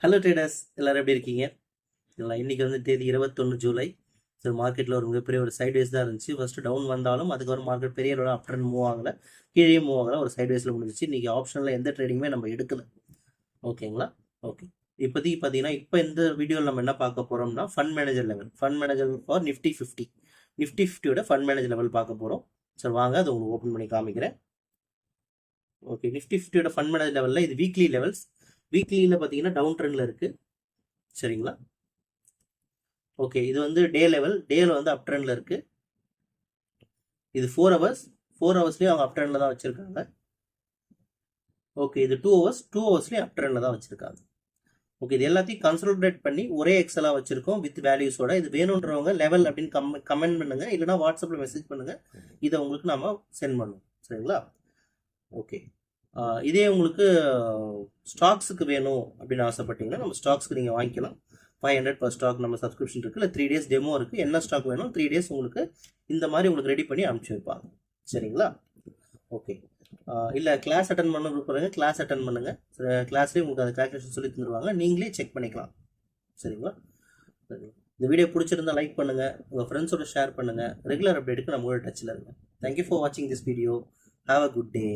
Hello traders, எல்லாரும் எப்படி இருக்கீங்க? இல்லை, இன்னைக்கு வந்து தேதி 21 ஜூலை. ஸோ மார்க்கெட்டில் ஒரு மிகப்பெரிய ஒரு சைட்வேஸ் தான் இருந்துச்சு. ஃபஸ்ட்டு டவுன் வந்தாலும் அதுக்கப்புறம் மார்க்கெட் பெரிய அளவில் அப் ட்ரெண்ட் மூவ் ஆகலை, கீழே மூவ் ஆகலை, ஒரு சைட்வேஸில் முடிஞ்சிச்சு. இன்றைக்கி ஆப்ஷனில் எந்த ட்ரேடிங்குமே நம்ம எடுக்கல. ஓகேங்களா? ஓகே. இப்போதைக்கு பார்த்தீங்கன்னா இப்போ இந்த வீடியோவில் நம்ம என்ன பார்க்க போகிறோம்னா fund manager level, fund manager for nifty 50, nifty 50யோட ஃபண்ட் மேனேஜர் லெவல் பார்க்க போகிறோம். சார் வாங்க, அதை உங்களுக்கு ஓப்பன் பண்ணி காமிக்கிறேன். ஓகே, நிஃப்டி 50யோட ஃபண்ட் மேனேஜர் லெவலில் இது வீக்லி லெவல்ஸ். வீக்லியில் பார்த்தீங்கன்னா டவுன் ட்ரெண்டில் இருக்குது. சரிங்களா? ஓகே, இது வந்து டே லெவல். டேல வந்து அப் ட்ரெண்டில் இருக்குது. இது 4 ஹவர்ஸ். 4 ஹவர்ஸ்லேயும் அவங்க அப் ட்ரெண்டில் தான் வச்சுருக்காங்க. ஓகே, இது 2 ஹவர்ஸ். 2 ஹவர்ஸ்லேயும் அப் ட்ரெண்டில் தான் வச்சுருக்காங்க. ஓகே, இது எல்லாத்தையும் கன்சல்டேட் பண்ணி ஒரே எக்ஸலாக வச்சுருக்கோம் வித் வேல்யூஸோட. இது வேணுன்றவங்க லெவல் அப்படின்னு கமெண்ட் பண்ணுங்கள், இல்லைனா வாட்ஸ்அப்பில் மெசேஜ் பண்ணுங்கள். இதை உங்களுக்கு நம்ம சென்ட் பண்ணுவோம். சரிங்களா? ஓகே, இதே உங்களுக்கு ஸ்டாக்ஸுக்கு வேணும் அப்படின்னு ஆசைப்பட்டீங்கன்னா நம்ம ஸ்டாக்ஸ்க்கு நீங்கள் வாங்கிக்கலாம். 500 per ஸ்டாக் நம்ம சப்ஸ்கிரிப்ஷன் இருக்குது. இல்லை 3 days டெமோ இருக்குது. என்ன ஸ்டாக் வேணும் 3 days உங்களுக்கு இந்த மாதிரி உங்களுக்கு ரெடி பண்ணி அனுப்பிச்சி வைப்பாங்க. சரிங்களா? ஓகே, இல்லை கிளாஸ் அட்டன் பண்ண விருப்பங்க, கிளாஸ் அட்டன் பண்ணுங்கள். கிளாஸ்லேயே உங்களுக்கு அந்த கால்குலேஷன் சொல்லி தந்துடுவாங்க, நீங்களே செக் பண்ணிக்கலாம். சரிங்களா? இந்த வீடியோ பிடிச்சிருந்தா லைக் பண்ணுங்கள், உங்கள் ஃப்ரெண்ட்ஸோட ஷேர் பண்ணுங்கள். ரெகுலர் அப்டேட்டுக்கு நம்மளோட டச்சில் இருங்க. தேங்க்யூ ஃபார் வாட்சிங் this video. Have a good day.